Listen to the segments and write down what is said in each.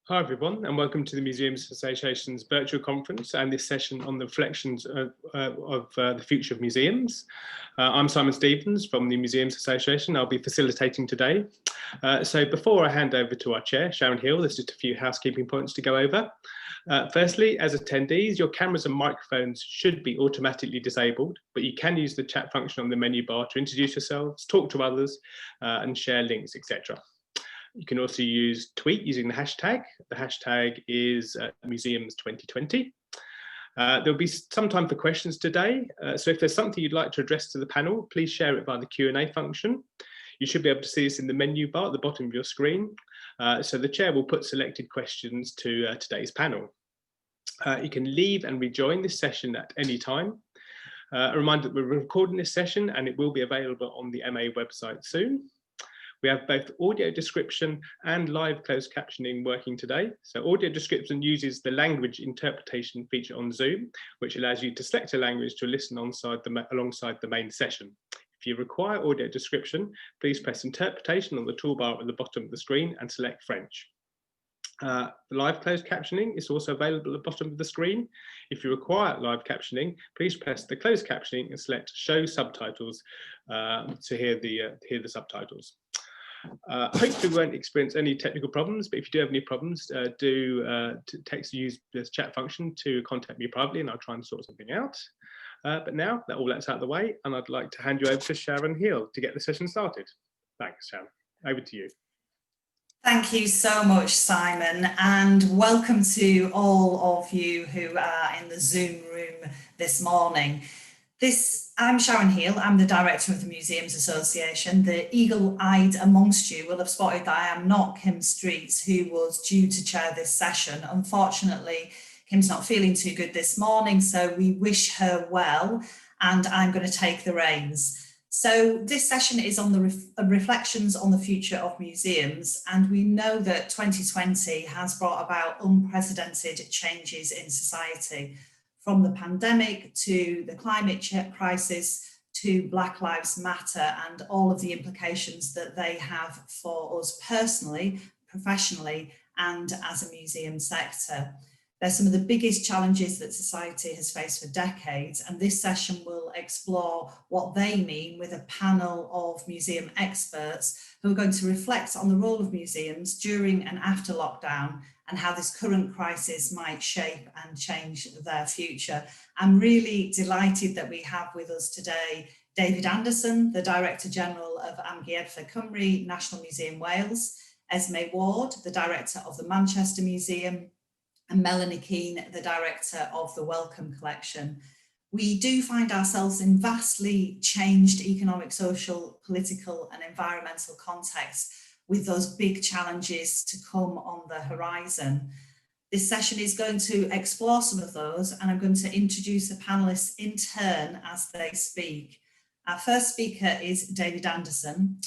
Hi everyone, and welcome to the Museums Association's virtual conference and this session on the reflections of the future of museums. I'm Simon Stevens from the Museums Association. I'll be facilitating today. So before I hand over to our chair, Sharon Hill, there's just a few housekeeping points to go over. Firstly, as attendees, your cameras and microphones should be automatically disabled, but you can use the chat function on the menu bar to introduce yourselves, talk to others, and share links, etc. You can also use tweet using the hashtag. The hashtag is museums2020. There'll be some time for questions today. So if there's something you'd like to address to the panel, please share it via the Q&A function. You should be able to see this in the menu bar at the bottom of your screen. So the chair will put selected questions to today's panel. You can leave and rejoin this session at any time. A reminder that we're recording this session and it will be available on the MA website soon. We have both audio description and live closed captioning working today. So audio description uses the language interpretation feature on Zoom, which allows you to select a language to listen alongside the main session. If you require audio description, please press interpretation on the toolbar at the bottom of the screen and select French. The live closed captioning is also available at the bottom of the screen. If you require live captioning, please press the closed captioning and select Show Subtitles to hear the subtitles. Hopefully we won't experience any technical problems, but if you do have any problems, use this chat function to contact me privately and I'll try and sort something out. But now that all that's out of the way, and I'd like to hand you over to Sharon Hill to get the session started. Thanks, Sharon. Over to you. Thank you so much, Simon, and welcome to all of you who are in the Zoom room this morning. I'm Sharon Hill, I'm the Director of the Museums Association. The eagle-eyed amongst you will have spotted that I am not Kim Streets, who was due to chair this session. Unfortunately, Kim's not feeling too good this morning, so we wish her well, and I'm going to take the reins. So this session is on the reflections on the future of museums, and we know that 2020 has brought about unprecedented changes in society. From the pandemic to the climate crisis to Black Lives Matter and all of the implications that they have for us personally, professionally, and as a museum sector. They're some of the biggest challenges that society has faced for decades, and this session will explore what they mean with a panel of museum experts who are going to reflect on the role of museums during and after lockdown and how this current crisis might shape and change their future. I'm really delighted that we have with us today David Anderson, the Director General of Amgueddfa Cymru, National Museum Wales, Esme Ward, the Director of the Manchester Museum, and Melanie Keane, the Director of the Wellcome Collection. We do find ourselves in vastly changed economic, social, political and environmental contexts with those big challenges to come on the horizon. This session is going to explore some of those, and I'm going to introduce the panelists in turn as they speak. Our first speaker is David Anderson,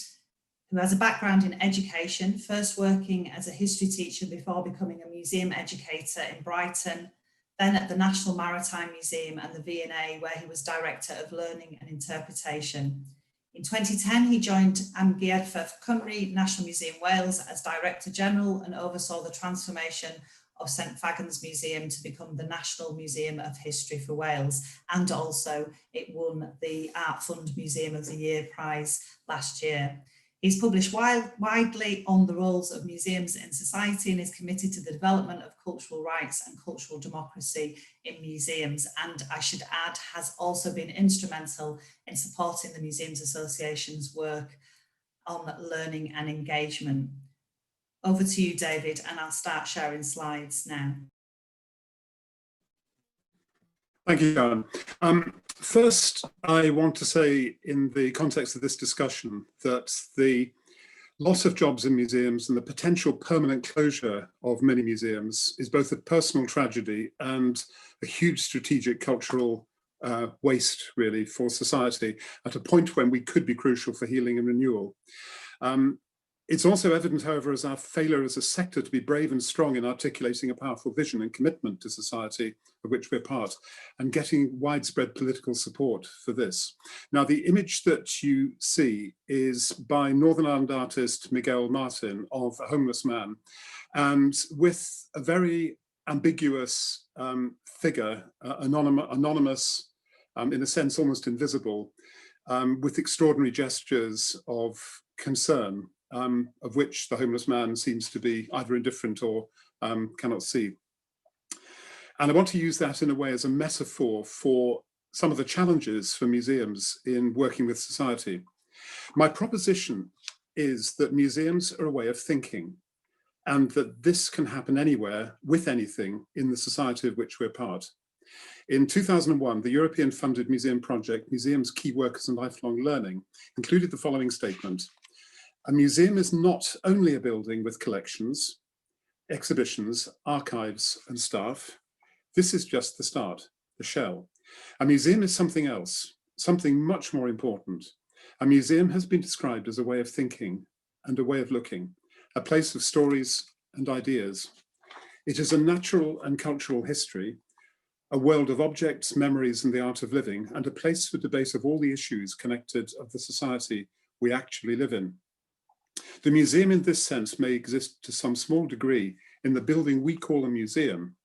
who has a background in education, first working as a history teacher before becoming a museum educator in Brighton, then at the National Maritime Museum and the V&A, where he was Director of Learning and Interpretation. In 2010, he joined Amgueddfa Cymru, National Museum Wales as Director General and oversaw the transformation of St Fagans Museum to become the National Museum of History for Wales. And also it won the Art Fund Museum of the Year prize last year. He's published widely on the roles of museums in society and is committed to the development of cultural rights and cultural democracy in museums. And I should add, has also been instrumental in supporting the Museums Association's work on learning and engagement. Over to you, David, and I'll start sharing slides now. Thank you, Sharon. First, I want to say in the context of this discussion that the loss of jobs in museums and the potential permanent closure of many museums is both a personal tragedy and a huge strategic cultural waste, really, for society at a point when we could be crucial for healing and renewal. It's also evident, however, as our failure as a sector to be brave and strong in articulating a powerful vision and commitment to society of which we're part, and getting widespread political support for this. Now, the image that you see is by Northern Ireland artist Miguel Martin of a homeless man, and with a very ambiguous figure, anonymous, in a sense almost invisible, with extraordinary gestures of concern, of which the homeless man seems to be either indifferent or cannot see. And I want to use that in a way as a metaphor for some of the challenges for museums in working with society. My proposition is that museums are a way of thinking, and that this can happen anywhere with anything in the society of which we're part. In 2001, the European-funded museum project, Museums, Key Workers and Lifelong Learning, included the following statement: a museum is not only a building with collections, exhibitions, archives and staff. This is just the start, the shell. A museum is something else, something much more important. A museum has been described as a way of thinking and a way of looking, a place of stories and ideas. It is a natural and cultural history, a world of objects, memories and the art of living, and a place for debate of all the issues connected of the society we actually live in. The museum in this sense may exist to some small degree in the building we call a museum.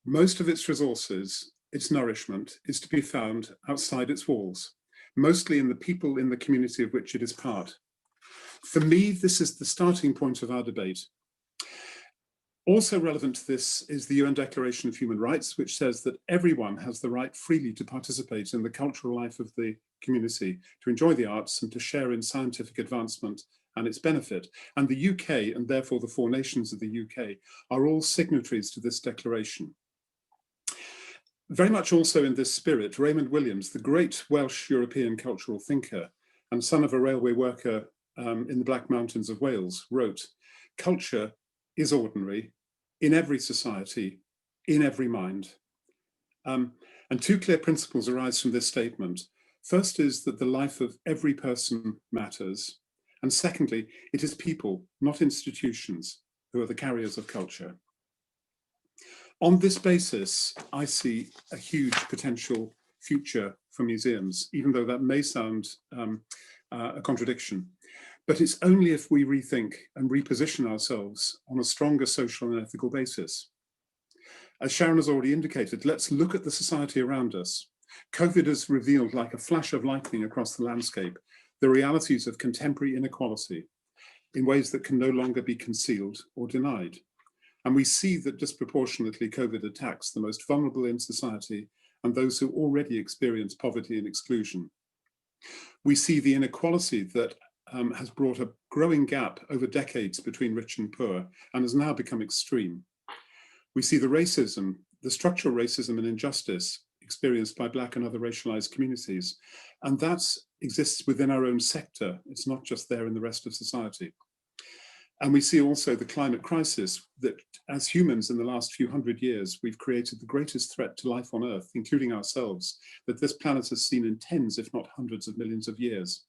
Most of its resources, its nourishment, is to be found outside its walls, mostly in the people in the community of which it is part. For me, this is the starting point of our debate. Also relevant to this is the UN Declaration of Human Rights, which says that everyone has the right freely to participate in the cultural life of the community, to enjoy the arts and to share in scientific advancement and its benefit. And the UK, and therefore the 4 nations of the UK, are all signatories to this declaration. Very much also in this spirit, Raymond Williams, the great Welsh European cultural thinker and son of a railway worker in the Black Mountains of Wales, wrote, "Culture is ordinary in every society, in every mind." And 2 clear principles arise from this statement. First is that the life of every person matters. And secondly, it is people, not institutions, who are the carriers of culture. On this basis, I see a huge potential future for museums, even though that may sound a contradiction. But it's only if we rethink and reposition ourselves on a stronger social and ethical basis. As Sharon has already indicated, let's look at the society around us. COVID has revealed like a flash of lightning across the landscape the realities of contemporary inequality in ways that can no longer be concealed or denied. And we see that disproportionately COVID attacks the most vulnerable in society and those who already experience poverty and exclusion. We see the inequality that has brought a growing gap over decades between rich and poor and has now become extreme. We see the racism, the structural racism and injustice experienced by Black and other racialized communities. And that exists within our own sector. It's not just there in the rest of society. And we see also the climate crisis, that as humans in the last few hundred years, we've created the greatest threat to life on Earth, including ourselves, that this planet has seen in tens, if not hundreds of millions of years.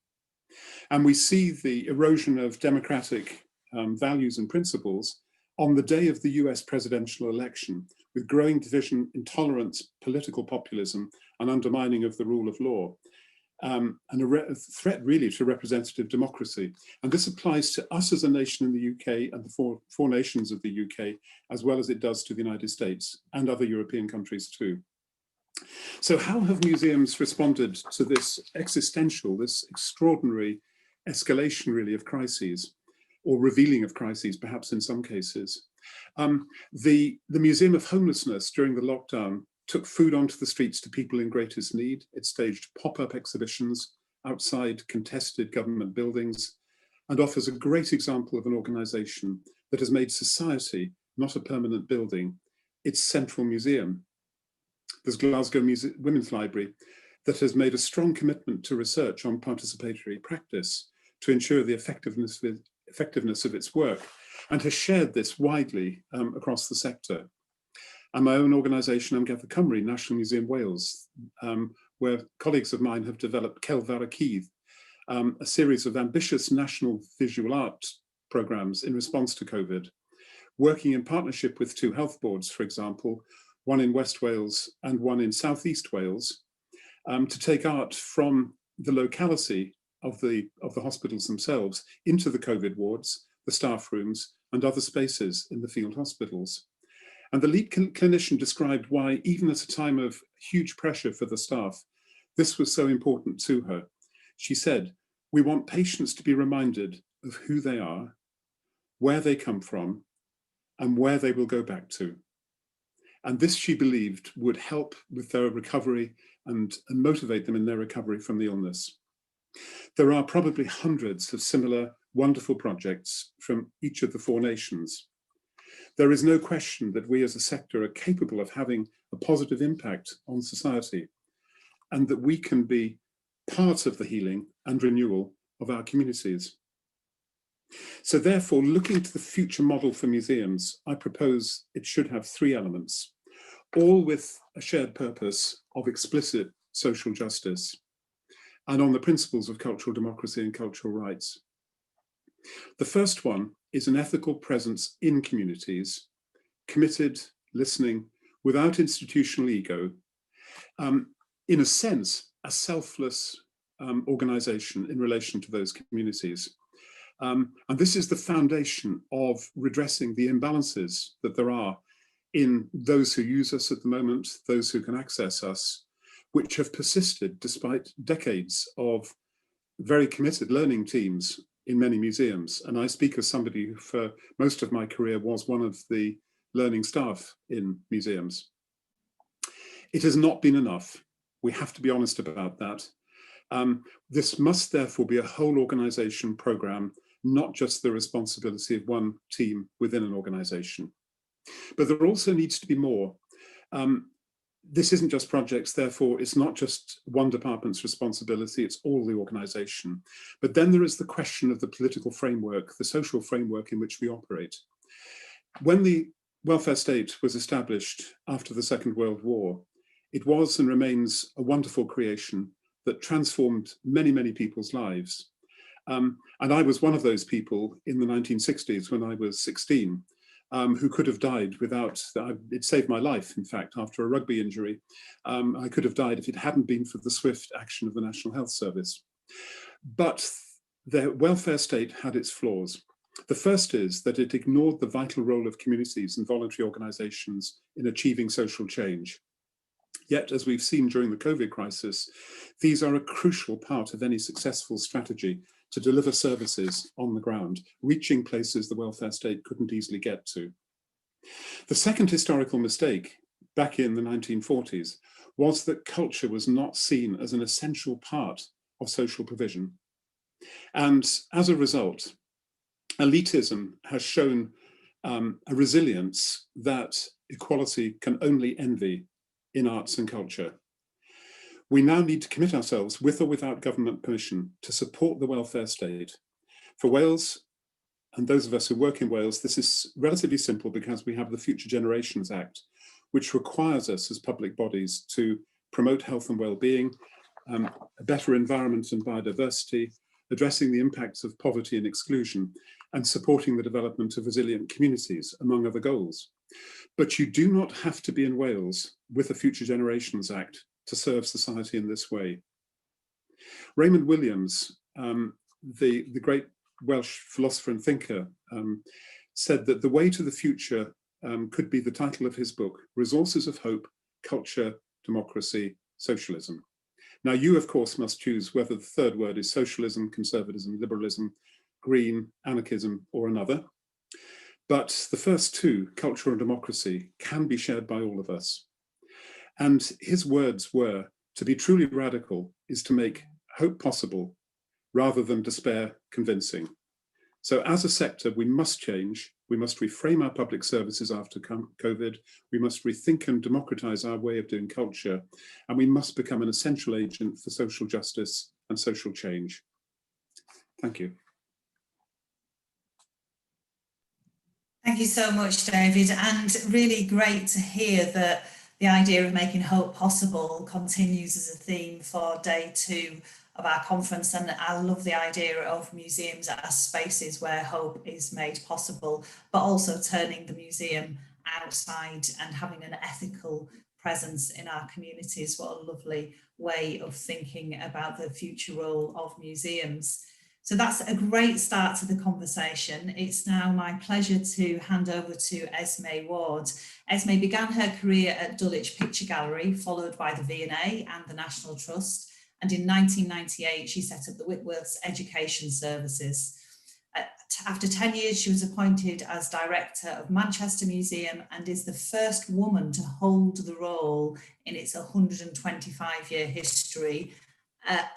And we see the erosion of democratic values and principles on the day of the US presidential election, with growing division, intolerance, political populism, and undermining of the rule of law. And a threat really to representative democracy. And this applies to us as a nation in the UK and the four nations of the UK, as well as it does to the United States and other European countries too. So how have museums responded to this existential, this extraordinary escalation really of crises, or revealing of crises, perhaps in some cases? The Museum of Homelessness during the lockdown took food onto the streets to people in greatest need. It staged pop-up exhibitions outside contested government buildings and offers a great example of an organisation that has made society, not a permanent building, its central museum. There's Glasgow Women's Library that has made a strong commitment to research on participatory practice to ensure the effectiveness of its work, and has shared this widely across the sector. And my own organisation, Amgueddfa, National Museum Wales, where colleagues of mine have developed Celf ar y Cydd, a series of ambitious national visual art programs in response to COVID, working in partnership with 2 health boards, for example, one in West Wales and one in South East Wales, to take art from the locality of the hospitals themselves into the COVID wards, the staff rooms, and other spaces in the field hospitals. And the lead clinician described why, even at a time of huge pressure for the staff, this was so important to her. She said, "We want patients to be reminded of who they are, where they come from, and where they will go back to." And this, she believed, would help with their recovery and motivate them in their recovery from the illness. There are probably hundreds of similar wonderful projects from each of the 4 nations. There is no question that we as a sector are capable of having a positive impact on society, and that we can be part of the healing and renewal of our communities. So therefore, looking to the future model for museums, I propose it should have 3 elements, all with a shared purpose of explicit social justice and on the principles of cultural democracy and cultural rights. The first one is an ethical presence in communities, committed, listening, without institutional ego, in a sense, a selfless organization in relation to those communities. And this is the foundation of redressing the imbalances that there are in those who use us at the moment, those who can access us, which have persisted despite decades of very committed learning teams in many museums. And I speak as somebody who for most of my career was one of the learning staff in museums. It has not been enough. We have to be honest about that. This must therefore be a whole organization program, not just the responsibility of one team within an organization. But there also needs to be more. This isn't just projects, therefore it's not just one department's responsibility, it's all the organization. But then there is the question of the political framework, the social framework in which we operate. When the welfare state was established after the Second World War, it was and remains a wonderful creation that transformed many, many people's lives. And I was one of those people in the 1960s when I was 16, who could have died without, it saved my life, in fact, after a rugby injury. I could have died if it hadn't been for the swift action of the National Health Service. But the welfare state had its flaws. The first is that it ignored the vital role of communities and voluntary organizations in achieving social change. Yet, as we've seen during the COVID crisis, these are a crucial part of any successful strategy to deliver services on the ground, reaching places the welfare state couldn't easily get to. The second historical mistake, back in the 1940s, was that culture was not seen as an essential part of social provision. And as a result, elitism has shown a resilience that equality can only envy in arts and culture. We now need to commit ourselves, with or without government permission, to support the welfare state. For Wales, and those of us who work in Wales, this is relatively simple because we have the Future Generations Act, which requires us as public bodies to promote health and well-being, a better environment and biodiversity, addressing the impacts of poverty and exclusion, and supporting the development of resilient communities, among other goals. But you do not have to be in Wales with the Future Generations Act to serve society in this way. Raymond Williams, the great Welsh philosopher and thinker, said that the way to the future could be the title of his book, Resources of Hope, Culture, Democracy, Socialism. Now you, of course, must choose whether the third word is socialism, conservatism, liberalism, green, anarchism, or another. But the first two, culture and democracy, can be shared by all of us. And his words were, to be truly radical is to make hope possible rather than despair convincing. So as a sector, we must change. We must reframe our public services after COVID. We must rethink and democratize our way of doing culture. And we must become an essential agent for social justice and social change. Thank you. Thank you so much, David, and really great to hear that the idea of making hope possible continues as a theme for day 2 our conference, and I love the idea of museums as spaces where hope is made possible, but also turning the museum outside and having an ethical presence in our communities. What a lovely way of thinking about the future role of museums. So that's a great start to the conversation. It's now my pleasure to hand over to Esme Ward. Esme began her career at Dulwich Picture Gallery, followed by the V&A and the National Trust. And in 1998, she set up the Whitworth's Education Services. After 10 years, she was appointed as director of Manchester Museum and is the first woman to hold the role in its 125-year history.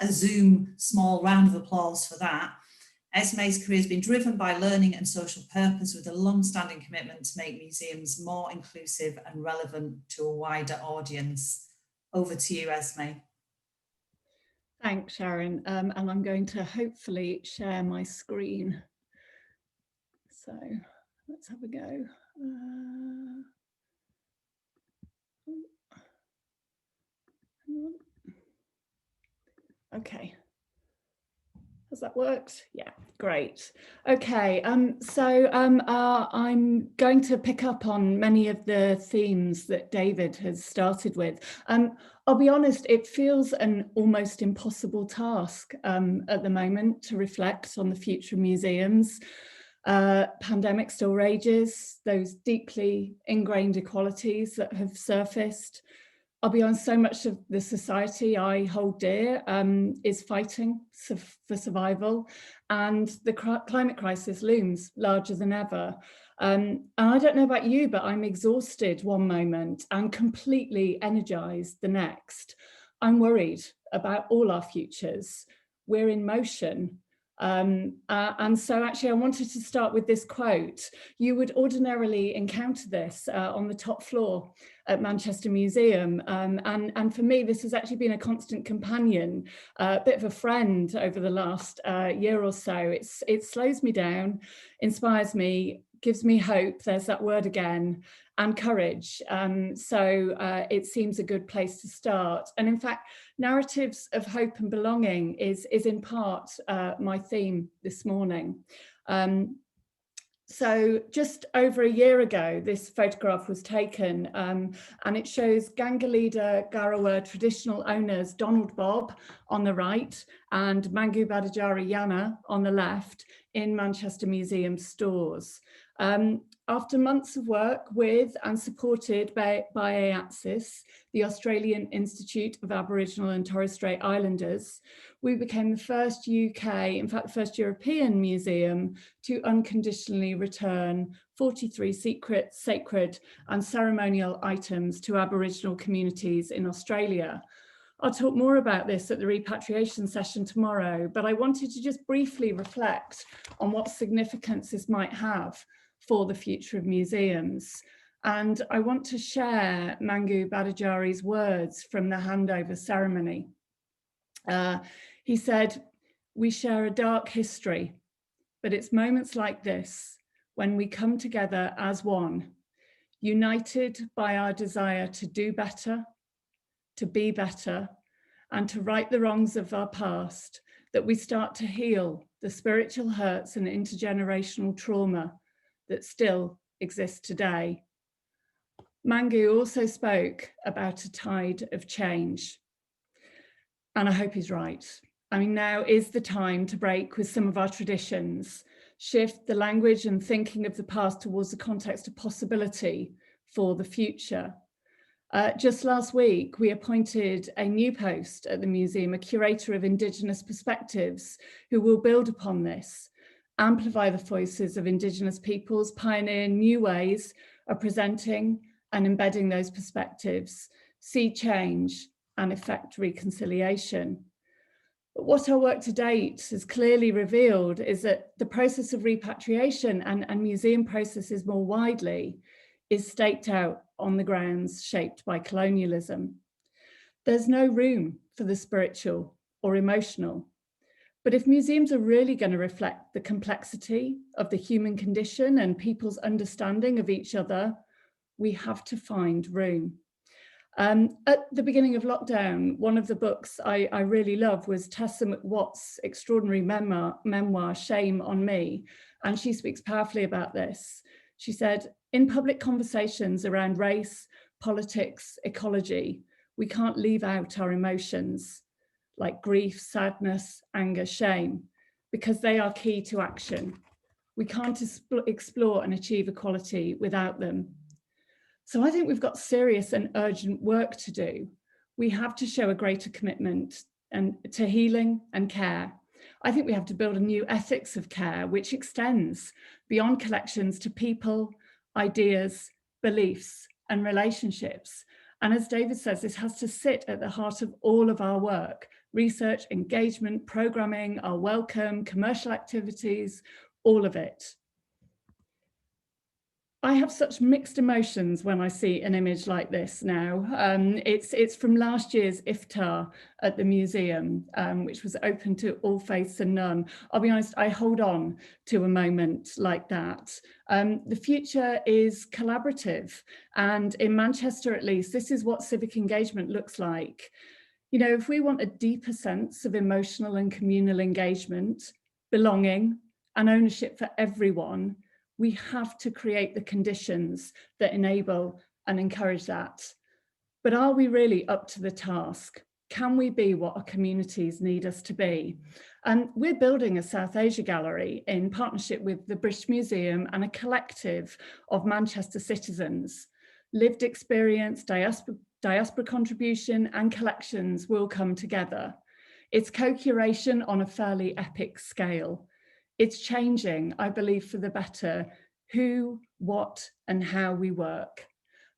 A Zoom small round of applause for that. Esme's career has been driven by learning and social purpose, with a long-standing commitment to make museums more inclusive and relevant to a wider audience. Over to you, Esme. Thanks, Sharon. And I'm going to hopefully share my screen. So let's have a go. Okay. Has that worked? Yeah, great. Okay, so I'm going to pick up on many of the themes that David has started with. I'll be honest, it feels an almost impossible task at the moment to reflect on the future of museums. Pandemic still rages, those deeply ingrained inequalities that have surfaced. I'll be honest, so much of the society I hold dear is fighting for survival, and the climate crisis looms larger than ever. And I don't know about you, but I'm exhausted one moment and completely energized the next. I'm worried about all our futures. We're in motion. And so actually I wanted to start with this quote. You would ordinarily encounter this on the top floor at Manchester Museum. And for me, this has actually been a constant companion, a bit of a friend over the last year or so. It slows me down, inspires me, gives me hope, there's that word again, and courage. So it seems a good place to start. And in fact, narratives of hope and belonging is in part my theme this morning. So just over a year ago, this photograph was taken, and it shows Gangalida Garawa traditional owners Donald Bob on the right and Mangu Badajari Yana on the left in Manchester Museum stores. After months of work with and supported by AATSIS, the Australian Institute of Aboriginal and Torres Strait Islanders, we became the first UK, in fact, the first European museum to unconditionally return 43 sacred and ceremonial items to Aboriginal communities in Australia. I'll talk more about this at the repatriation session tomorrow, but I wanted to just briefly reflect on what significance this might have for the future of museums. And I want to share Mangu Badajari's words from the handover ceremony. He said, "We share a dark history, but it's moments like this when we come together as one, united by our desire to do better, to be better, and to right the wrongs of our past, that we start to heal the spiritual hurts and intergenerational trauma that still exists today." Mangu also spoke about a tide of change. And I hope he's right. I mean, now is the time to break with some of our traditions, shift the language and thinking of the past towards the context of possibility for the future. Just last week, we appointed a new post at the museum, a curator of Indigenous perspectives, who will build upon this, amplify the voices of Indigenous peoples, pioneer new ways of presenting and embedding those perspectives, see change and effect reconciliation. But what our work to date has clearly revealed is that the process of repatriation and museum processes more widely is staked out on the grounds shaped by colonialism. There's no room for the spiritual or emotional. But if museums are really going to reflect the complexity of the human condition and people's understanding of each other, we have to find room. At the beginning of lockdown, one of the books I really loved was Tessa McWatt's extraordinary memoir, Shame on Me. And she speaks powerfully about this. She said, in public conversations around race, politics, ecology, we can't leave out our emotions like grief, sadness, anger, shame, because they are key to action. We can't explore and achieve equality without them. So I think we've got serious and urgent work to do. We have to show a greater commitment to healing and care. I think we have to build a new ethics of care, which extends beyond collections to people, ideas, beliefs, and relationships. And as David says, this has to sit at the heart of all of our work: research, engagement, programming, our Wellcome, commercial activities, all of it. I have such mixed emotions when I see an image like this now. It's from last year's iftar at the museum, which was open to all faiths and none. I'll be honest, I hold on to a moment like that. The future is collaborative, and in Manchester at least, this is what civic engagement looks like. You know, if we want a deeper sense of emotional and communal engagement, belonging, and ownership for everyone, we have to create the conditions that enable and encourage that. But are we really up to the task? Can we be what our communities need us to be? And we're building a South Asia gallery in partnership with the British Museum and a collective of Manchester citizens. Lived experience, diaspora contribution, and collections will come together. It's co-curation on a fairly epic scale. It's changing, I believe, for the better, who, what, and how we work.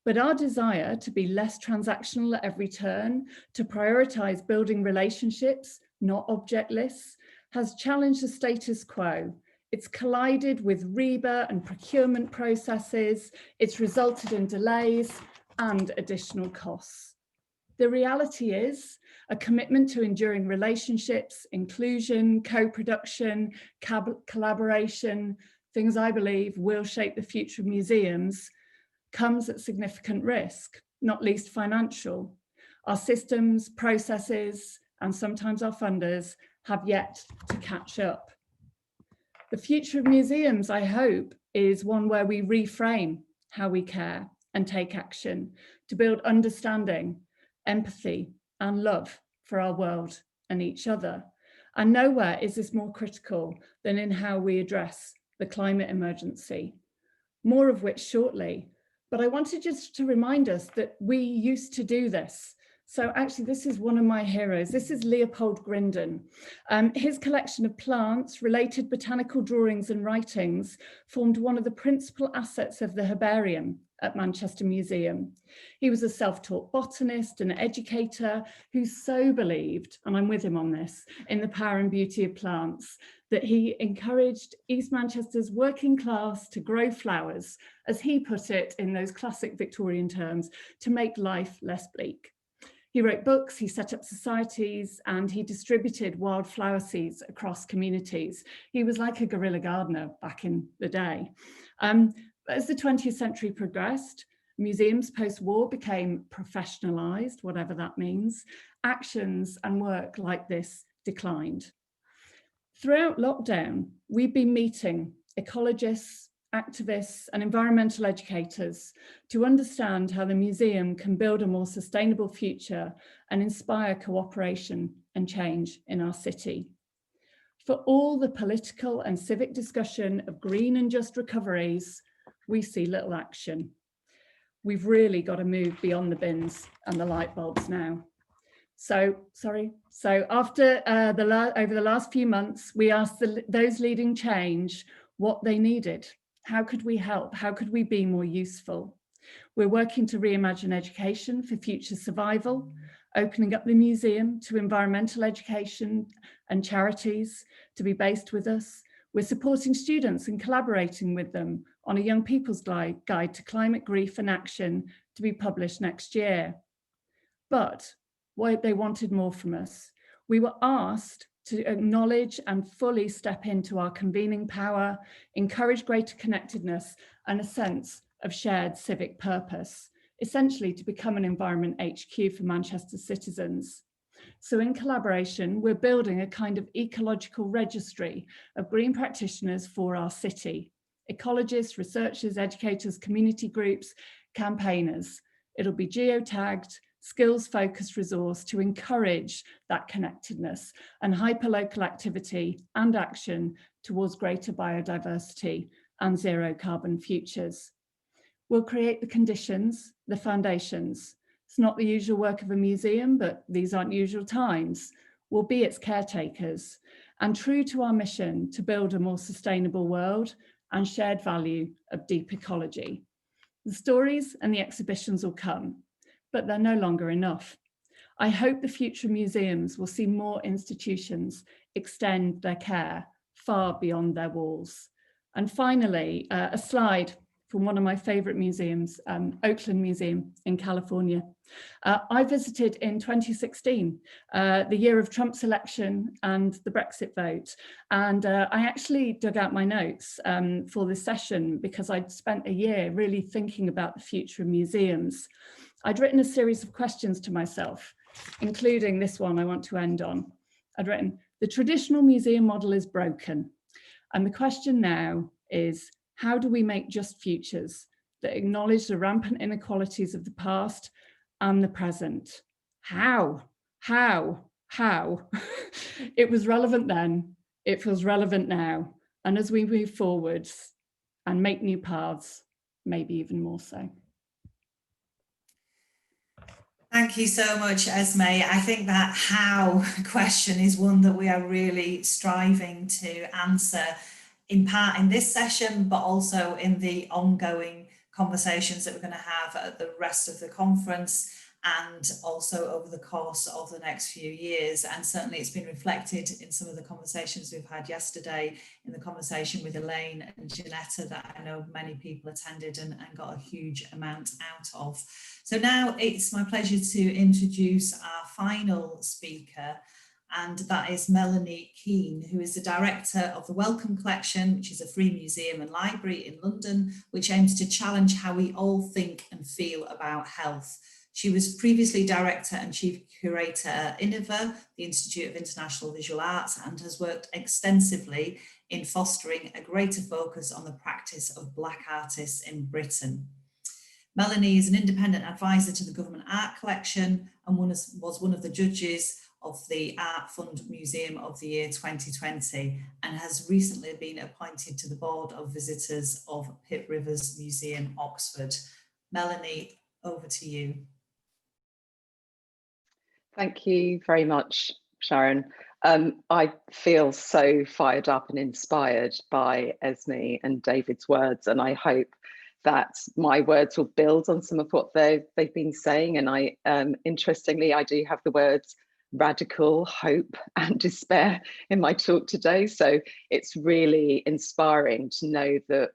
But our desire to be less transactional at every turn, to prioritise building relationships, not object lists, has challenged the status quo. It's collided with REBA and procurement processes. It's resulted in delays and additional costs. The reality is a commitment to enduring relationships, inclusion, co-production, collaboration, things I believe will shape the future of museums, comes at significant risk, not least financial. Our systems, processes, and sometimes our funders have yet to catch up. The future of museums, I hope, is one where we reframe how we care and take action to build understanding, empathy, and love for our world and each other. And nowhere is this more critical than in how we address the climate emergency, more of which shortly. But I wanted just to remind us that we used to do this. So actually, this is one of my heroes. This is Leopold Grinden. His collection of plants, related botanical drawings and writings formed one of the principal assets of the herbarium at Manchester Museum. He was a self-taught botanist and educator who so believed, and I'm with him on this, in the power and beauty of plants, that he encouraged East Manchester's working class to grow flowers, as he put it in those classic Victorian terms, to make life less bleak. He wrote books, he set up societies, and he distributed wildflower seeds across communities. He was like a guerrilla gardener back in the day. As the 20th century progressed, museums post-war became professionalized, whatever that means. Actions and work like this declined. Throughout lockdown, we've been meeting ecologists, activists, and environmental educators to understand how the museum can build a more sustainable future and inspire cooperation and change in our city. For all the political and civic discussion of green and just recoveries, we see little action. We've really got to move beyond the bins and the light bulbs now. So after over the last few months, we asked those leading change what they needed. How could we help? How could we be more useful? We're working to reimagine education for future survival, opening up the museum to environmental education and charities to be based with us. We're supporting students and collaborating with them on a young people's guide to climate grief and action to be published next year. But they wanted more from us. We were asked to acknowledge and fully step into our convening power, encourage greater connectedness and a sense of shared civic purpose. essentially to become an environment HQ for Manchester citizens. So in collaboration, we're building a kind of ecological registry of green practitioners for our city. Ecologists, researchers, educators, community groups, campaigners. It'll be geotagged, skills-focused resource to encourage that connectedness and hyperlocal activity and action towards greater biodiversity and zero carbon futures. We'll create the conditions, the foundations. It's not the usual work of a museum, but these aren't usual times. We'll be its caretakers and true to our mission to build a more sustainable world and shared value of deep ecology. The stories and the exhibitions will come, but they're no longer enough. I hope the future museums will see more institutions extend their care far beyond their walls. And finally, a slide from one of my favorite museums, Oakland Museum in California. I visited in 2016, the year of Trump's election and the Brexit vote. And I actually dug out my notes for this session because I'd spent a year really thinking about the future of museums. I'd written a series of questions to myself, including this one I want to end on. I'd written, the traditional museum model is broken. And the question now is, how do we make just futures that acknowledge the rampant inequalities of the past and the present? How? It was relevant then, it feels relevant now. And as we move forwards and make new paths, maybe even more so. Thank you so much, Esme. I think that how question is one that we are really striving to answer, in part in this session, but also in the ongoing conversations that we're going to have at the rest of the conference and also over the course of the next few years. And certainly it's been reflected in some of the conversations we've had yesterday, in the conversation with Elaine and Janetta that I know many people attended and got a huge amount out of. So now it's my pleasure to introduce our final speaker, and that is Melanie Keane, who is the director of the Wellcome collection, which is a free museum and library in London, which aims to challenge how we all think and feel about health. She was previously director and chief curator at INIVA, the Institute of International Visual Arts, and has worked extensively in fostering a greater focus on the practice of Black artists in Britain. Melanie is an independent advisor to the Government Art Collection and was one of the judges of the Art Fund Museum of the Year 2020 and has recently been appointed to the Board of Visitors of Pitt Rivers Museum, Oxford. Melanie, over to you. Thank you very much, Sharon. I feel so fired up and inspired by Esme and David's words, and I hope that my words will build on some of what they've been saying. And I, interestingly, I do have the words radical, hope and despair in my talk today. So it's really inspiring to know that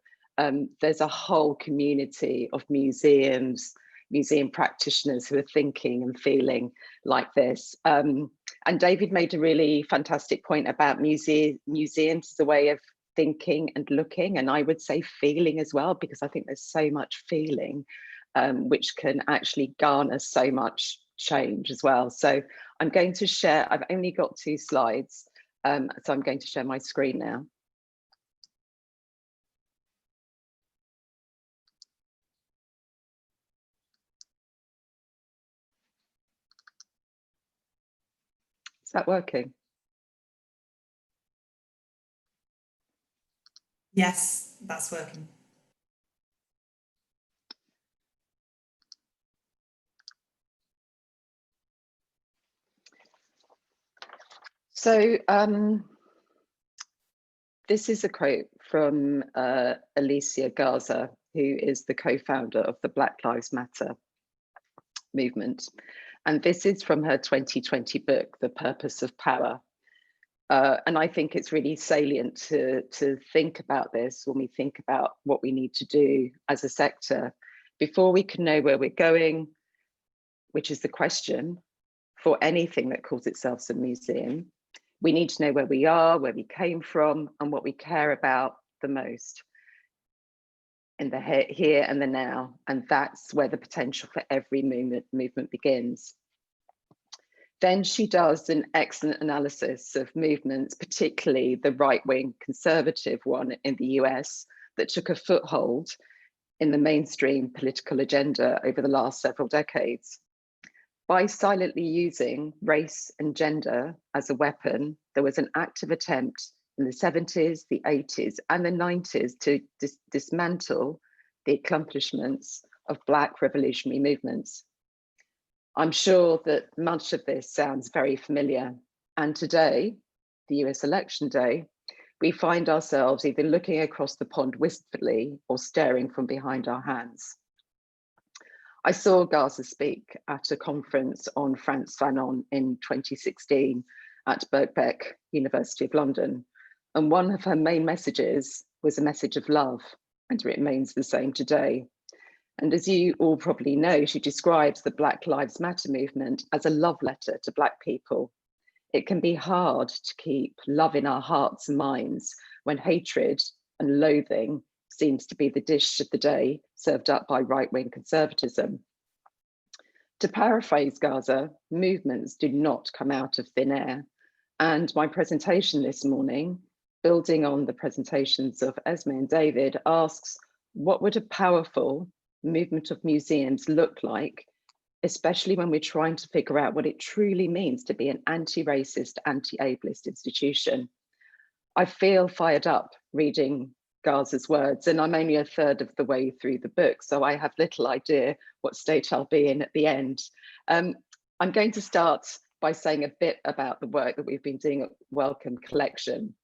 there's a whole community of museums, museum practitioners who are thinking and feeling like this. And David made a really fantastic point about museums as a way of thinking and looking, and I would say feeling as well, because I think there's so much feeling which can actually garner so much change as well. So I'm going to share, I've only got 2 slides, so I'm going to share my screen now. Is that working? Yes, that's working. So this is a quote from Alicia Garza, who is the co-founder of the Black Lives Matter movement. And this is from her 2020 book, The Purpose of Power. And I think it's really salient to think about this when we think about what we need to do as a sector before we can know where we're going, which is the question for anything that calls itself a museum. We need to know where we are, where we came from, and what we care about the most. in the here and the now, and that's where the potential for every movement begins. Then she does an excellent analysis of movements, particularly the right-wing conservative one in the US that took a foothold in the mainstream political agenda over the last several decades. By silently using race and gender as a weapon, there was an active attempt in the 70s, the 80s, and the 90s to dismantle the accomplishments of Black revolutionary movements. I'm sure that much of this sounds very familiar. And today, the US election day, we find ourselves either looking across the pond wistfully or staring from behind our hands. I saw Gaza speak at a conference on France Fanon in 2016 at Birkbeck, University of London. And one of her main messages was a message of love, and it remains the same today. And as you all probably know, she describes the Black Lives Matter movement as a love letter to Black people. It can be hard to keep love in our hearts and minds when hatred and loathing seems to be the dish of the day served up by right-wing conservatism. To paraphrase Gaza, movements do not come out of thin air. And my presentation this morning, building on the presentations of Esme and David, asks, what would a powerful movement of museums look like, especially when we're trying to figure out what it truly means to be an anti-racist, anti-ableist institution? I feel fired up reading Gaza's words, and I'm only a third of the way through the book, so I have little idea what state I'll be in at the end. I'm going to start by saying a bit about the work that we've been doing at Wellcome Collection,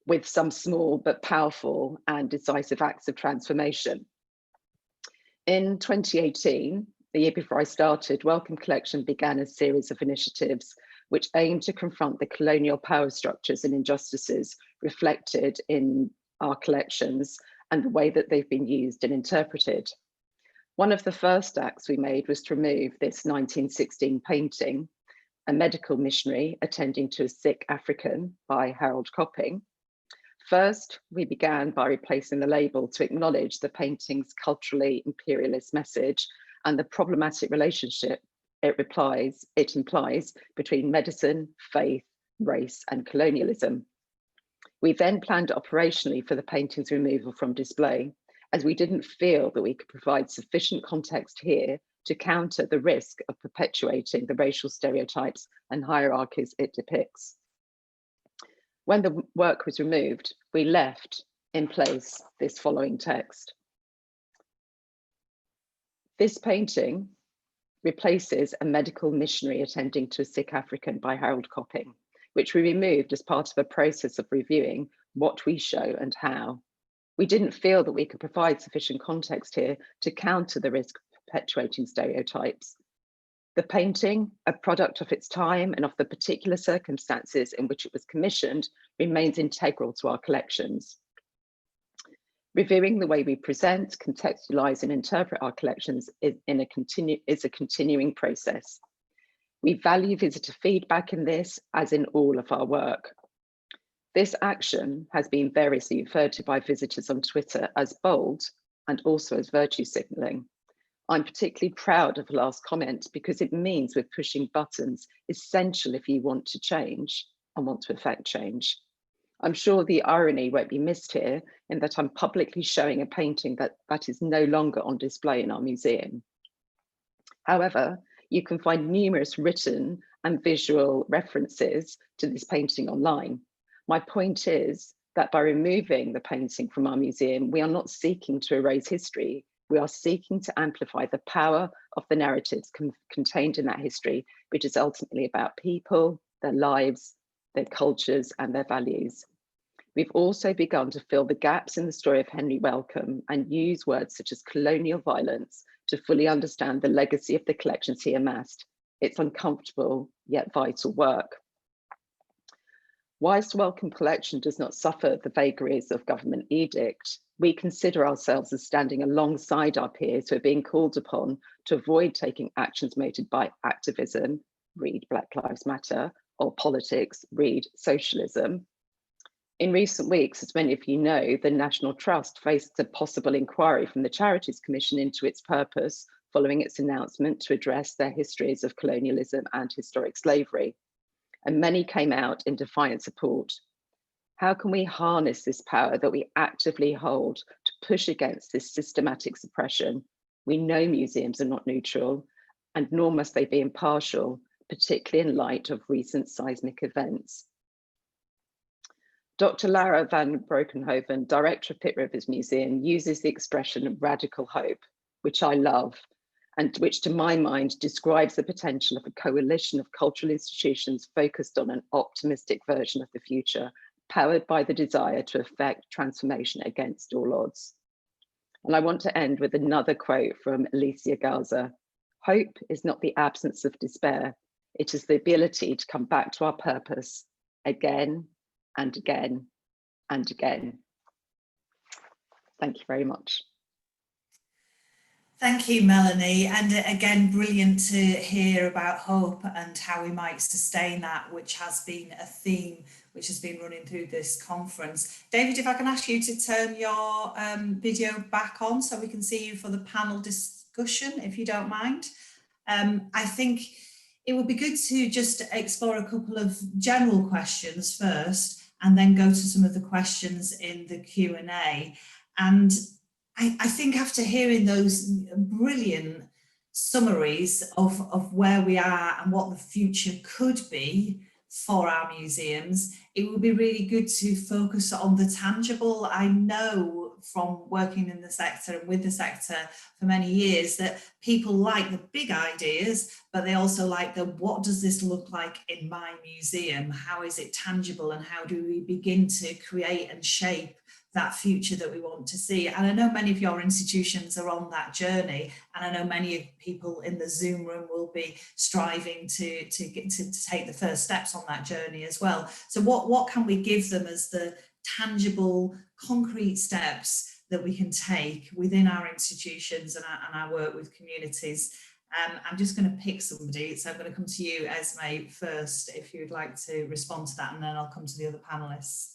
with some small but powerful and decisive acts of transformation. In 2018, the year before I started, Wellcome Collection began a series of initiatives which aim to confront the colonial power structures and injustices reflected in our collections and the way that they've been used and interpreted. One of the first acts we made was to remove this 1916 painting, A Medical Missionary Attending to a Sick African by Harold Copping. First, we began by replacing the label to acknowledge the painting's culturally imperialist message and the problematic relationship it implies between medicine, faith, race, and colonialism. We then planned operationally for the painting's removal from display, as we didn't feel that we could provide sufficient context here to counter the risk of perpetuating the racial stereotypes and hierarchies it depicts. When the work was removed, we left in place this following text. This painting replaces A Medical Missionary Attending to a Sick African by Harold Copping, which we removed as part of a process of reviewing what we show and how. We didn't feel that we could provide sufficient context here to counter the risk of perpetuating stereotypes. The painting, a product of its time and of the particular circumstances in which it was commissioned, remains integral to our collections. Reviewing the way we present, contextualize, and interpret our collections is a continuing process. We value visitor feedback in this, as in all of our work. This action has been variously referred to by visitors on Twitter as bold and also as virtue signaling. I'm particularly proud of the last comment because it means we're pushing buttons essential if you want to change and want to affect change. I'm sure the irony won't be missed here in that I'm publicly showing a painting that is no longer on display in our museum. However, you can find numerous written and visual references to this painting online. My point is that by removing the painting from our museum, we are not seeking to erase history. We are seeking to amplify the power of the narratives contained in that history, which is ultimately about people, their lives, their cultures, and their values. We've also begun to fill the gaps in the story of Henry Wellcome and use words such as colonial violence to fully understand the legacy of the collections he amassed. It's uncomfortable, yet vital work. Whilst Wellcome Collection does not suffer the vagaries of government edict, we consider ourselves as standing alongside our peers who are being called upon to avoid taking actions motivated by activism, read Black Lives Matter, or politics, read socialism, In recent weeks, as many of you know, the National Trust faced a possible inquiry from the Charities Commission into its purpose following its announcement to address their histories of colonialism and historic slavery. And many came out in defiant support. How can we harness this power that we actively hold to push against this systematic suppression? We know museums are not neutral, and nor must they be impartial, particularly in light of recent seismic events. Dr. Lara van Brokenhoven, director of Pitt Rivers Museum, uses the expression radical hope, which I love, and which to my mind describes the potential of a coalition of cultural institutions focused on an optimistic version of the future, powered by the desire to effect transformation against all odds. And I want to end with another quote from Alicia Garza. Hope is not the absence of despair. It is the ability to come back to our purpose again and again and again. Thank you very much. Thank you, Melanie. And again, brilliant to hear about hope and how we might sustain that, which has been a theme which has been running through this conference. David, if I can ask you to turn your video back on so we can see you for the panel discussion, if you don't mind. I think it would be good to just explore a couple of general questions first, and then go to some of the questions in the Q&A. And I think after hearing those brilliant summaries of where we are and what the future could be for our museums, it would be really good to focus on the tangible. I know from working in the sector and with the sector for many years that people like the big ideas, but they also like the what does this look like in my museum? How is it tangible, and how do we begin to create and shape that future that we want to see? And I know many of your institutions are on that journey, and I know many of people in the Zoom room will be striving to take the first steps on that journey as well. So what can we give them as the tangible, concrete steps that we can take within our institutions and our work with communities? I'm just going to pick somebody, so I'm going to come to you, Esme, first, if you'd like to respond to that, and then I'll come to the other panelists.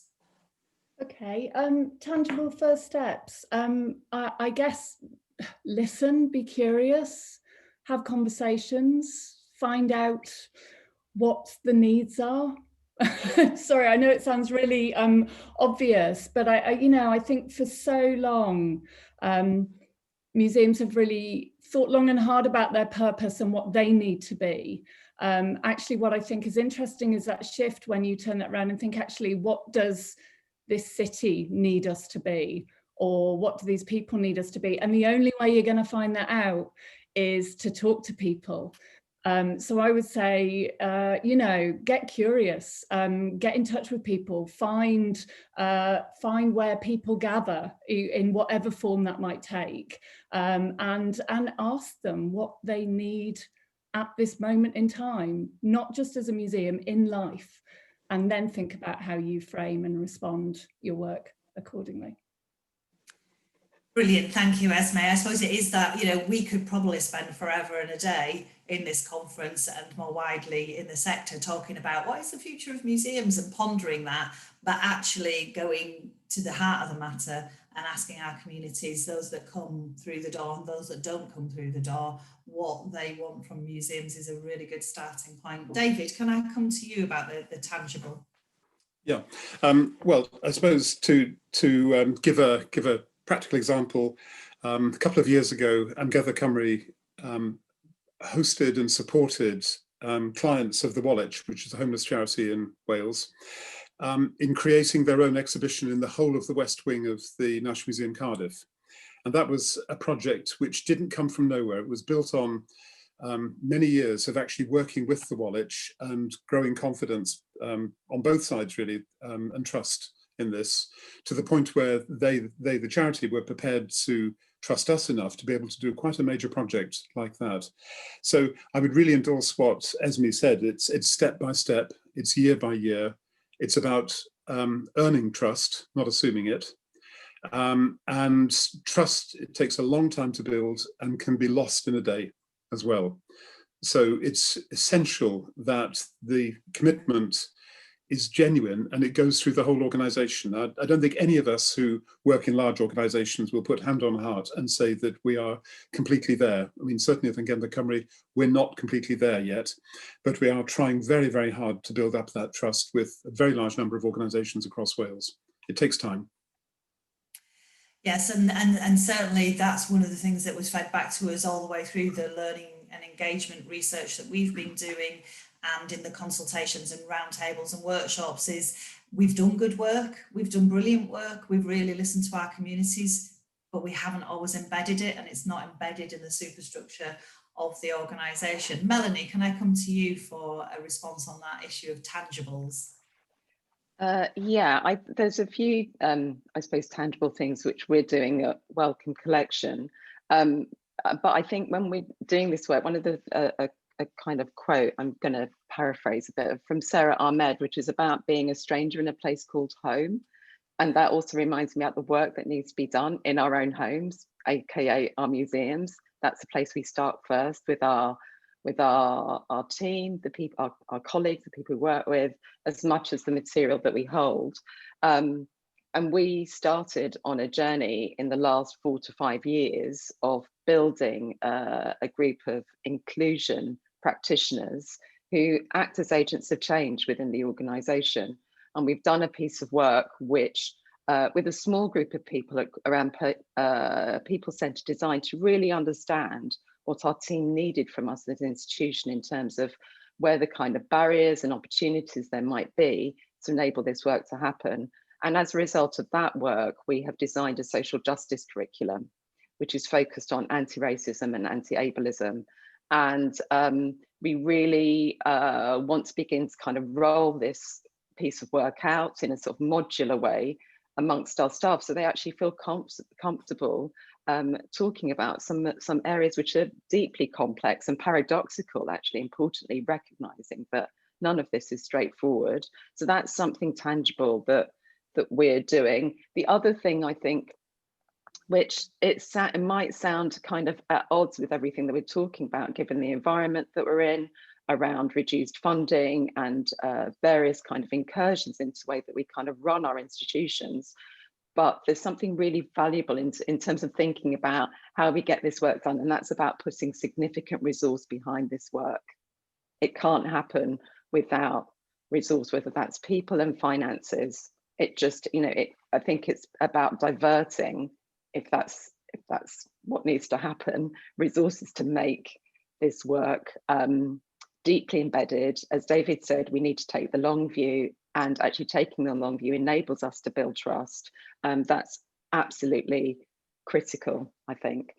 Okay, tangible first steps. I guess listen, be curious, have conversations, find out what the needs are. Sorry, I know it sounds really obvious, but I think for so long, museums have really thought long and hard about their purpose and what they need to be. Actually, what I think is interesting is that shift when you turn that around and think, actually, what does this city need us to be, or what do these people need us to be? And the only way you're going to find that out is to talk to people. So I would say, get curious, get in touch with people, find where people gather in whatever form that might take, and ask them what they need at this moment in time, not just as a museum, in life. And then think about how you frame and respond your work accordingly. Brilliant, thank you, Esme. I suppose it is that, we could probably spend forever and a day in this conference and more widely in the sector talking about what is the future of museums and pondering that, but actually going to the heart of the matter and asking our communities, those that come through the door and those that don't come through the door, what they want from museums is a really good starting point. David, can I come to you about the tangible? Yeah, well, I suppose to give a practical example, a couple of years ago, Amgueddfa hosted and supported clients of the Wallach, which is a homeless charity in Wales, in creating their own exhibition in the whole of the West Wing of the National Museum Cardiff. And that was a project which didn't come from nowhere. It was built on many years of actually working with the Wallach and growing confidence on both sides, really, and trust in this, to the point where they, the charity, were prepared to trust us enough to be able to do quite a major project like that. So I would really endorse what Esme said. It's step by step, it's year by year. It's about earning trust, not assuming it. And trust, it takes a long time to build and can be lost in a day as well. So it's essential that the commitment is genuine and it goes through the whole organisation. I don't think any of us who work in large organisations will put hand on heart and say that we are completely there. I mean, certainly I think in the Cymru, we're not completely there yet, but we are trying very, very hard to build up that trust with a very large number of organisations across Wales. It takes time. Yes, and certainly that's one of the things that was fed back to us all the way through the learning and engagement research that we've been doing, and in the consultations and roundtables and workshops, is we've done good work, we've done brilliant work, we've really listened to our communities, but we haven't always embedded it, and it's not embedded in the superstructure of the organisation. Melanie, can I come to you for a response on that issue of tangibles? Yeah, there's a few, I suppose, tangible things which we're doing at Wellcome Collection. But I think when we're doing this work, one of the a kind of quote, I'm going to paraphrase a bit, from Sarah Ahmed, which is about being a stranger in a place called home. And that also reminds me about the work that needs to be done in our own homes, aka our museums. That's the place we start first with our team, the people, our colleagues, the people we work with, as much as the material that we hold. And we started on a journey in the last 4 to 5 years of building a group of inclusion practitioners who act as agents of change within the organisation. And we've done a piece of work which, with a small group of people around people-centred design, to really understand what our team needed from us as an institution in terms of where the kind of barriers and opportunities there might be to enable this work to happen. And as a result of that work, we have designed a social justice curriculum, which is focused on anti-racism and anti-ableism. And we really want to begin to kind of roll this piece of work out in a sort of modular way amongst our staff, so they actually feel comfortable talking about some areas which are deeply complex and paradoxical, actually, importantly, recognizing that none of this is straightforward. So that's something tangible that we're doing. The other thing, I think, which it might sound kind of at odds with everything that we're talking about, given the environment that we're in, around reduced funding and various kind of incursions into the way that we kind of run our institutions. But there's something really valuable in terms of thinking about how we get this work done, and that's about putting significant resource behind this work. It can't happen without resource, whether that's people and finances. It just, I think it's about diverting, if that's what needs to happen, resources to make this work deeply embedded. As David said, we need to take the long view, and actually taking the long view enables us to build trust. That's absolutely critical, I think.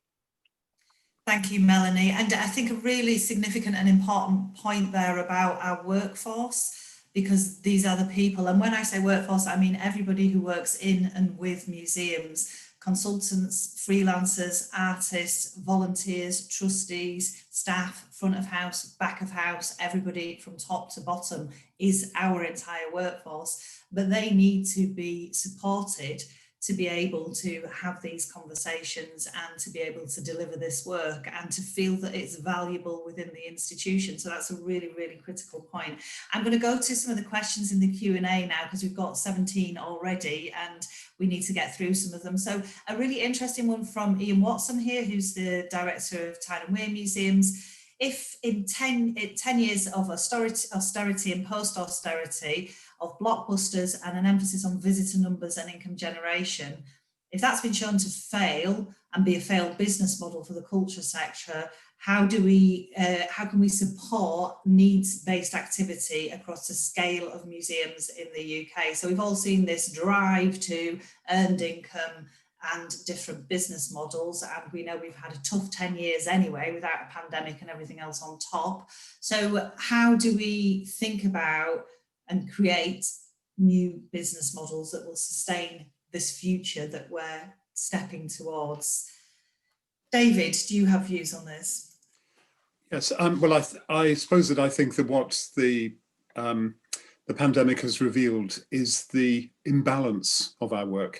Thank you, Melanie. And I think a really significant and important point there about our workforce, because these are the people. And when I say workforce, I mean everybody who works in and with museums: consultants, freelancers, artists, volunteers, trustees, staff, front of house, back of house, everybody from top to bottom is our entire workforce. But they need to be supported to be able to have these conversations and to be able to deliver this work and to feel that it's valuable within the institution. So that's a really, really critical point. I'm going to go to some of the questions in the Q&A now, because we've got 17 already and we need to get through some of them. So a really interesting one from Ian Watson here, who's the director of Tyne and Wear Museums. If in 10 years of austerity and post-austerity, of blockbusters and an emphasis on visitor numbers and income generation, if that's been shown to fail and be a failed business model for the culture sector, how can we support needs-based activity across the scale of museums in the UK? So we've all seen this drive to earned income and different business models, and we know we've had a tough 10 years anyway without a pandemic and everything else on top. So how do we think about and create new business models that will sustain this future that we're stepping towards? David, do you have views on this? Yes, well, I suppose that I think that what the pandemic has revealed is the imbalance of our work.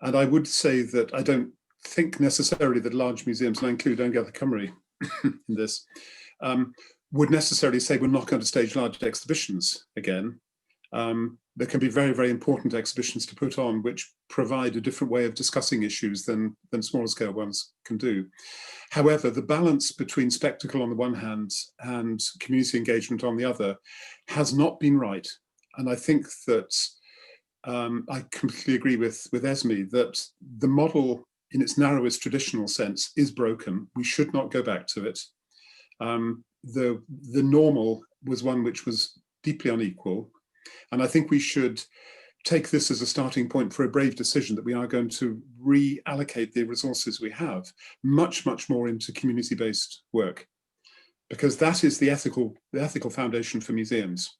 And I would say that I don't think necessarily that large museums, and I include Amgueddfa Cymru in this, would necessarily say we're not going to stage large exhibitions again. There can be very, very important exhibitions to put on which provide a different way of discussing issues than smaller scale ones can do. However, the balance between spectacle on the one hand and community engagement on the other has not been right. And I think that I completely agree with Esme that the model in its narrowest traditional sense is broken. We should not go back to it. The normal was one which was deeply unequal. And I think we should take this as a starting point for a brave decision that we are going to reallocate the resources we have much, much more into community-based work, because that is the ethical foundation for museums.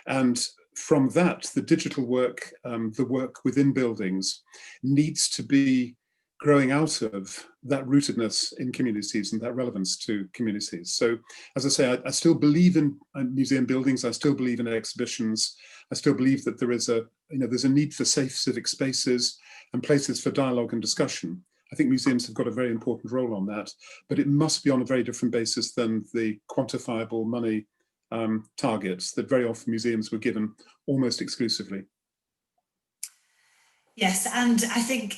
And from that, the digital work, the work within buildings needs to be growing out of that rootedness in communities and that relevance to communities. So, as I say, I still believe in museum buildings. I still believe in exhibitions. I still believe that there's a need for safe civic spaces and places for dialogue and discussion. I think museums have got a very important role on that, but it must be on a very different basis than the quantifiable money targets that very often museums were given almost exclusively. Yes, and I think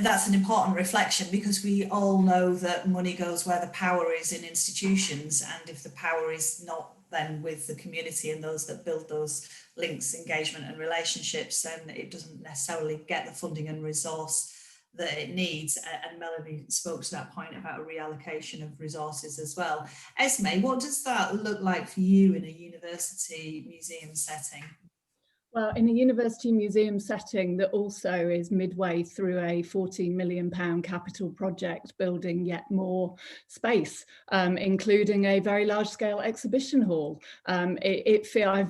that's an important reflection, because we all know that money goes where the power is in institutions, and if the power is not then with the community and those that build those links, engagement and relationships, then it doesn't necessarily get the funding and resource that it needs. And Melanie spoke to that point about a reallocation of resources as well. Esme, what does that look like for you in a university museum setting? Well, in a university museum setting that also is midway through a £14 million capital project, building yet more space, including a very large-scale exhibition hall. I'm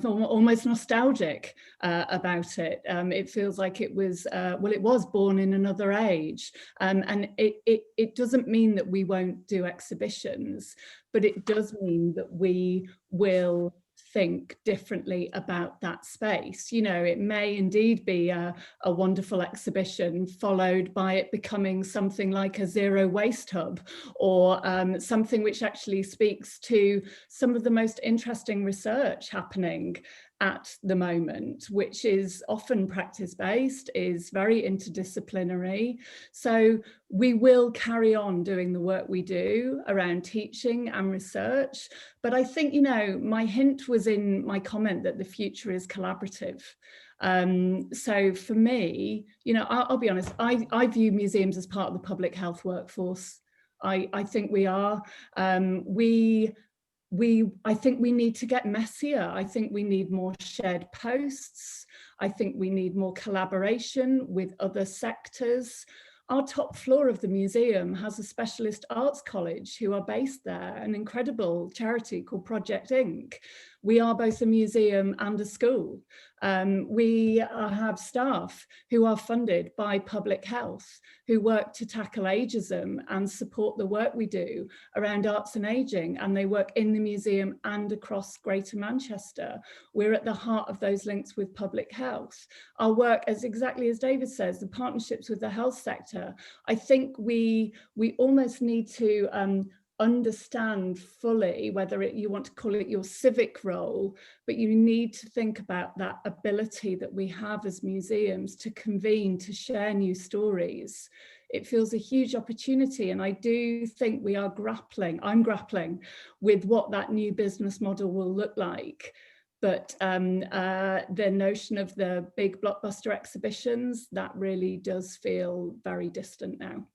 almost nostalgic about it. It feels like it was, it was born in another age. And it doesn't mean that we won't do exhibitions, but it does mean that we will think differently about that space. You know, it may indeed be a wonderful exhibition followed by it becoming something like a zero waste hub, or something which actually speaks to some of the most interesting research happening at the moment, which is often practice-based, is very interdisciplinary. So we will carry on doing the work we do around teaching and research. But I think, you know, my hint was in my comment that the future is collaborative. So for me, you know, I'll be honest, I view museums as part of the public health workforce. I think we are. I think we need to get messier. I think we need more shared posts. I think we need more collaboration with other sectors. Our top floor of the museum has a specialist arts college who are based there, an incredible charity called Project Inc. We are both a museum and a school. We have staff who are funded by public health, who work to tackle ageism and support the work we do around arts and ageing, and they work in the museum and across Greater Manchester. We're at the heart of those links with public health. Our work, as exactly as David says, the partnerships with the health sector, I think we almost need to understand fully, whether you want to call it your civic role, but you need to think about that ability that we have as museums to convene, to share new stories. It feels a huge opportunity, and I do think we are grappling, I'm grappling with what that new business model will look like. But the notion of the big blockbuster exhibitions, that really does feel very distant now.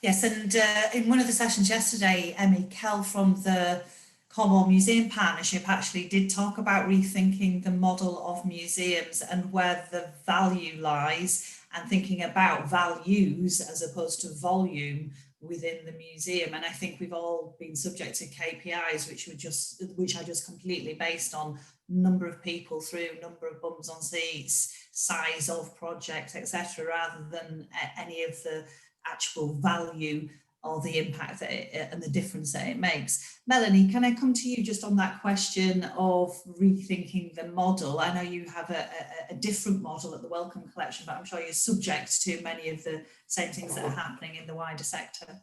Yes, and in one of the sessions yesterday, Emmy Kell from the Cornwall Museum Partnership actually did talk about rethinking the model of museums and where the value lies, and thinking about values as opposed to volume within the museum. And I think we've all been subject to KPIs which are just completely based on number of people through, number of bums on seats, size of projects, etc., rather than any of the actual value or the impact that and the difference that it makes. Melanie, can I come to you just on that question of rethinking the model? I know you have a different model at the Wellcome collection, but I'm sure you're subject to many of the same things that are happening in the wider sector.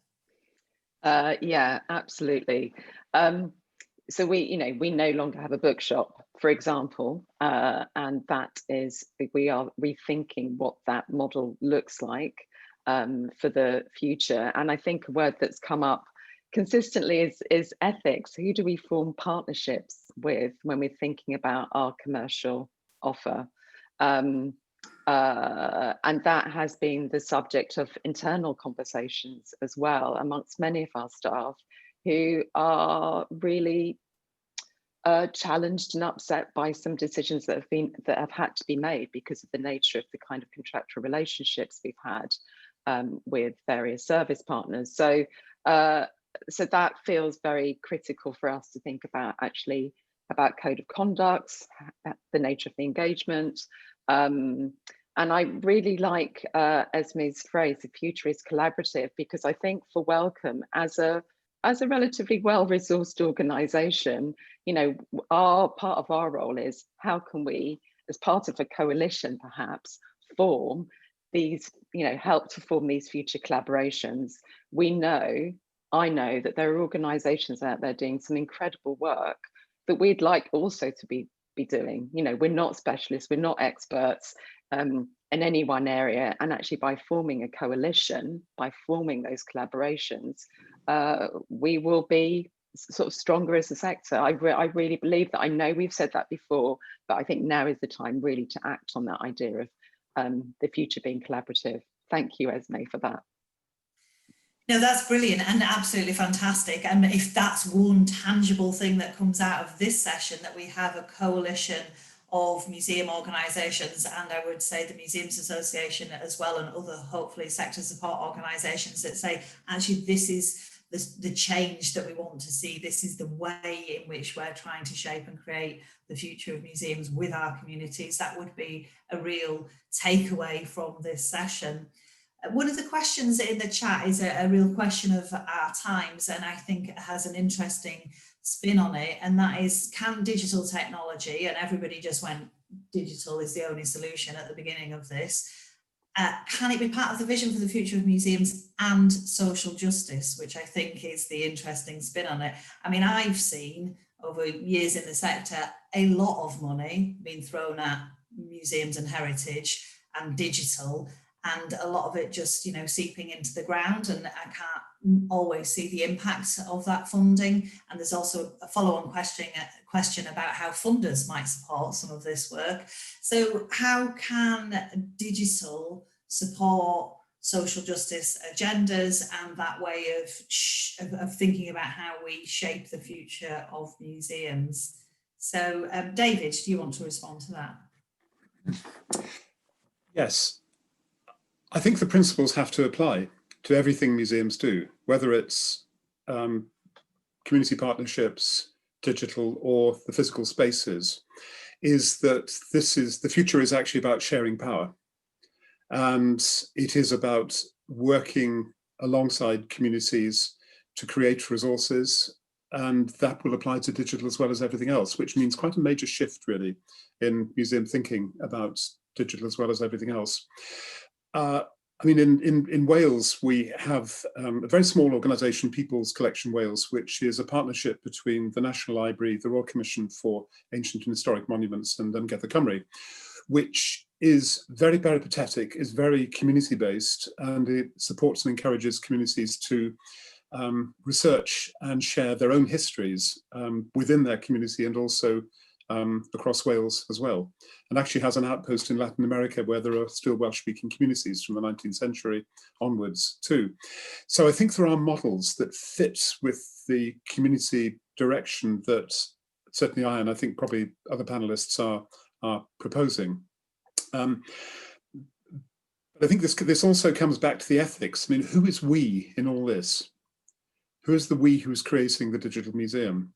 Yeah, absolutely. so we no longer have a bookshop, for example, and we are rethinking what that model looks like for the future. And I think a word that's come up consistently is ethics. Who do we form partnerships with when we're thinking about our commercial offer? And that has been the subject of internal conversations as well amongst many of our staff, who are really challenged and upset by some decisions that have had to be made because of the nature of the kind of contractual relationships we've had with various service partners. So so that feels very critical for us to think about, actually, about code of conducts, the nature of the engagement. And I really like Esme's phrase, the future is collaborative, because I think for Wellcome, as a relatively well-resourced organisation, part of our role is how can we, as part of a coalition perhaps, form these, help to form these future collaborations. I know that there are organisations out there doing some incredible work that we'd like also to be doing. We're not specialists, we're not experts in any one area, and actually by forming a coalition, by forming those collaborations, we will be sort of stronger as a sector. I really believe that. I know we've said that before, but I think now is the time really to act on that idea of the future being collaborative. Thank you, Esme, for that. No, that's brilliant and absolutely fantastic. And if that's one tangible thing that comes out of this session, that we have a coalition of museum organisations, and I would say the Museums Association as well, and other hopefully sector support organisations that say, actually, this is the change that we want to see. This is the way in which we're trying to shape and create the future of museums with our communities. That would be a real takeaway from this session. One of the questions in the chat is a real question of our times, and I think it has an interesting spin on it, and that is, can digital technology, and everybody just went digital is the only solution at the beginning of this, can it be part of the vision for the future of museums and social justice, which I think is the interesting spin on it. I mean, I've seen over years in the sector a lot of money being thrown at museums and heritage and digital, and a lot of it just, seeping into the ground, and I can't always see the impact of that funding. And there's also a follow-on question about how funders might support some of this work. So how can digital support social justice agendas and that way of thinking about how we shape the future of museums? So David, do you want to respond to that? Yes. I think the principles have to apply to everything museums do, whether it's community partnerships, digital, or the physical spaces, is that the future is actually about sharing power. And it is about working alongside communities to create resources, and that will apply to digital as well as everything else, which means quite a major shift really in museum thinking about digital as well as everything else. I mean, in Wales, we have a very small organisation, People's Collection Wales, which is a partnership between the National Library, the Royal Commission for Ancient and Historic Monuments, and Amgueddfa, which is very peripatetic, is very community-based, and it supports and encourages communities to research and share their own histories within their community and also across Wales as well, and actually has an outpost in Latin America where there are still Welsh-speaking communities from the 19th century onwards too. So I think there are models that fit with the community direction that certainly I, and I think probably other panelists are proposing. But I think this also comes back to the ethics. I mean, who is we in all this? Who is the we who's creating the digital museum?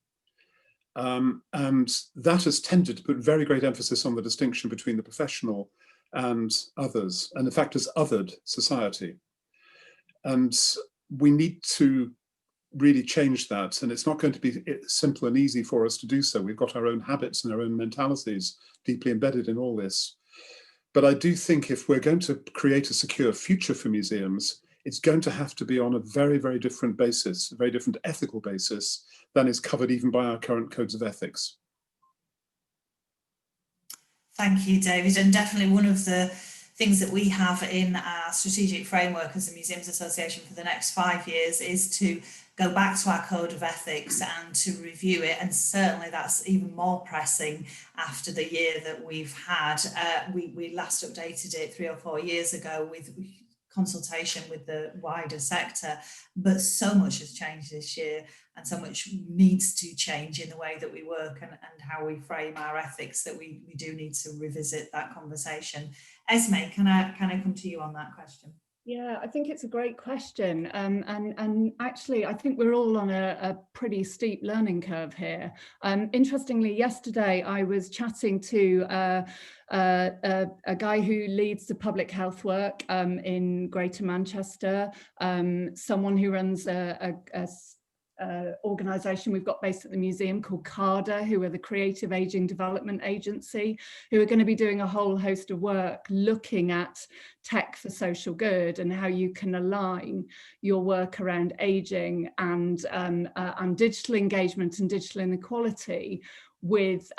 And that has tended to put very great emphasis on the distinction between the professional and others, and in fact has othered society. And we need to really change that, and it's not going to be simple and easy for us to do so. We've got our own habits and our own mentalities deeply embedded in all this. But I do think if we're going to create a secure future for museums, it's going to have to be on a very, very different basis, a very different ethical basis than is covered even by our current codes of ethics. Thank you, David. And definitely one of the things that we have in our strategic framework as a Museums Association for the next 5 years is to go back to our code of ethics and to review it. And certainly that's even more pressing after the year that we've had. We last updated it 3 or 4 years ago with consultation with the wider sector, but so much has changed this year and so much needs to change in the way that we work and how we frame our ethics, that we do need to revisit that conversation. Esme, can I come to you on that question? Yeah, I think it's a great question. And actually, I think we're all on a pretty steep learning curve here. Interestingly, yesterday I was chatting to a guy who leads the public health work in Greater Manchester, someone who runs a organisation we've got based at the museum called CARDA, who are the Creative Aging Development Agency, who are going to be doing a whole host of work looking at tech for social good and how you can align your work around ageing and digital engagement and digital inequality with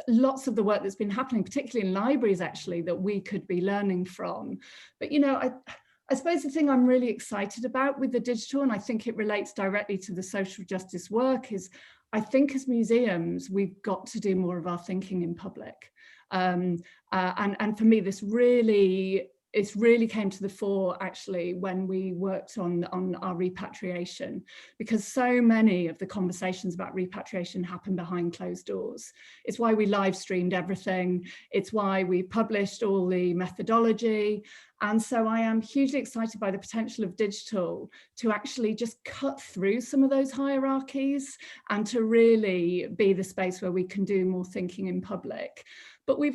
lots of the work that's been happening, particularly in libraries, actually, that we could be learning from. But, you know, I suppose the thing I'm really excited about with the digital, and I think it relates directly to the social justice work, is I think as museums, we've got to do more of our thinking in public. And for me, it really came to the fore actually when we worked on our repatriation, because so many of the conversations about repatriation happen behind closed doors. It's why we live streamed everything. It's why we published all the methodology. And so I am hugely excited by the potential of digital to actually just cut through some of those hierarchies and to really be the space where we can do more thinking in public. But we've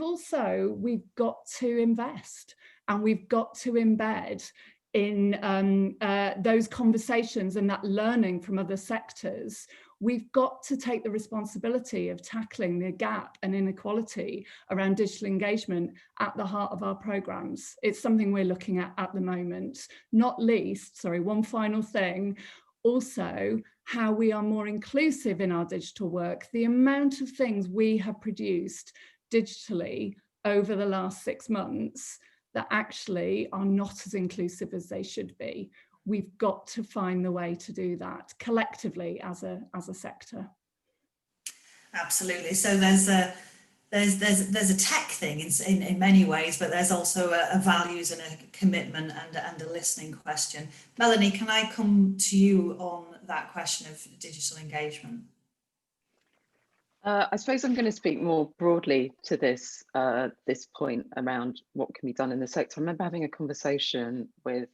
got to invest. And we've got to embed in those conversations and that learning from other sectors. We've got to take the responsibility of tackling the gap and inequality around digital engagement at the heart of our programmes. It's something we're looking at the moment. Not least, one final thing, also how we are more inclusive in our digital work. The amount of things we have produced digitally over the last 6 months that actually are not as inclusive as they should be. We've got to find the way to do that collectively as a sector. Absolutely. So there's a tech thing in many ways, but there's also a values and a commitment and a listening question. Melanie, can I come to you on that question of digital engagement? I suppose I'm going to speak more broadly to this point around what can be done in the sector. I remember having a conversation with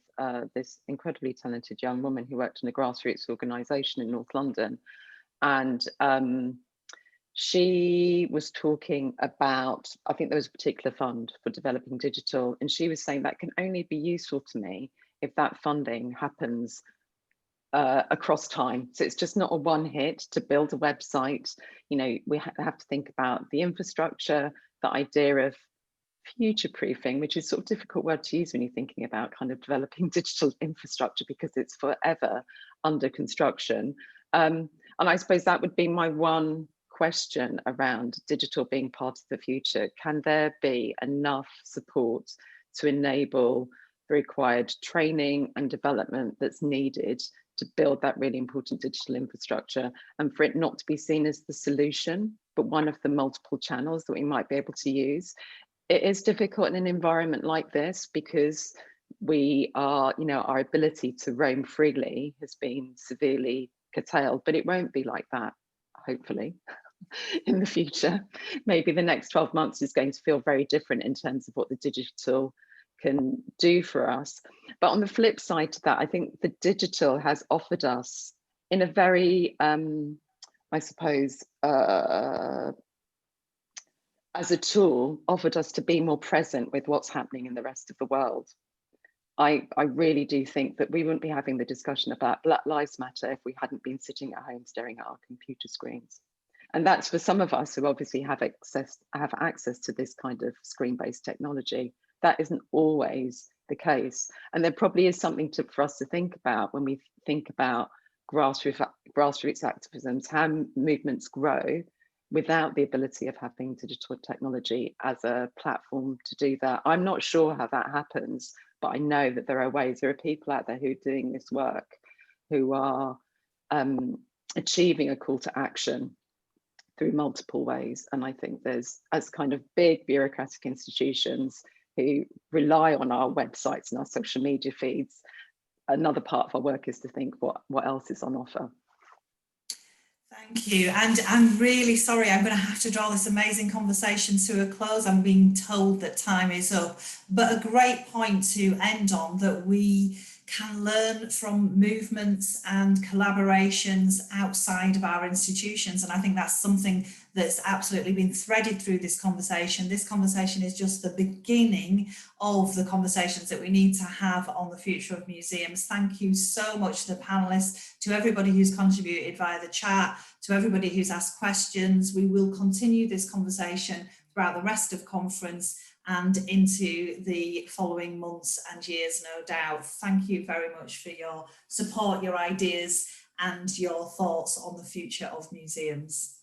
this incredibly talented young woman who worked in a grassroots organisation in North London, and she was talking about, I think there was a particular fund for developing digital, and she was saying that can only be useful to me if that funding happens across time. So it's just not a one hit to build a website. You know, we have to think about the infrastructure, the idea of future proofing, which is sort of a difficult word to use when you're thinking about kind of developing digital infrastructure because it's forever under construction. And I suppose that would be my one question around digital being part of the future. Can there be enough support to enable the required training and development that's needed to build that really important digital infrastructure, and for it not to be seen as the solution, but one of the multiple channels that we might be able to use? It is difficult in an environment like this because we are, you know, our ability to roam freely has been severely curtailed, but it won't be like that, hopefully, in the future. Maybe the next 12 months is going to feel very different in terms of what the digital can do for us. But on the flip side to that, I think the digital has offered us in a very, I suppose, as a tool, offered us to be more present with what's happening in the rest of the world. I really do think that we wouldn't be having the discussion about Black Lives Matter if we hadn't been sitting at home staring at our computer screens. And that's for some of us who obviously have access to this kind of screen-based technology. That isn't always the case. And there probably is something for us to think about when we think about grassroots activism, how movements grow without the ability of having digital technology as a platform to do that. I'm not sure how that happens, but I know that there are ways. There are people out there who are doing this work, who are achieving a call to action through multiple ways. And I think there's, as kind of big bureaucratic institutions who rely on our websites and our social media feeds, another part of our work is to think what else is on offer. Thank you. And I'm really sorry, I'm going to have to draw this amazing conversation to a close. I'm being told that time is up, but a great point to end on, that we can learn from movements and collaborations outside of our institutions. And I think that's something that's absolutely been threaded through this conversation. This conversation is just the beginning of the conversations that we need to have on the future of museums. Thank you so much to the panelists, to everybody who's contributed via the chat, to everybody who's asked questions. We will continue this conversation throughout the rest of conference and into the following months and years, no doubt. Thank you very much for your support, your ideas, and your thoughts on the future of museums.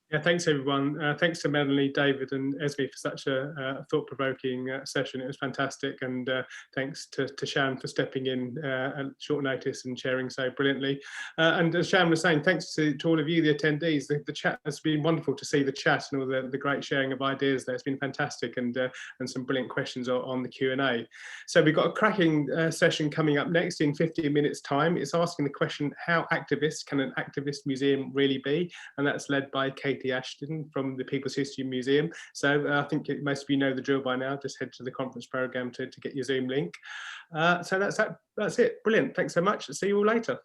Yeah, thanks everyone. Thanks to Melanie, David and Esme for such a thought-provoking session. It was fantastic, and thanks to Sharon for stepping in at short notice and sharing so brilliantly. And as Sharon was saying, thanks to all of you, the attendees. The chat has been wonderful to see the chat and all the great sharing of ideas there. It's been fantastic, and some brilliant questions on the Q&A. So we've got a cracking session coming up next in 15 minutes time. It's asking the question, how activist can an activist museum really be? And that's led by Katie Ashton from the People's History Museum. So I think most of you know the drill by now. Just head to the conference program to get your Zoom link. So that's it. Brilliant. Thanks so much. See you all later.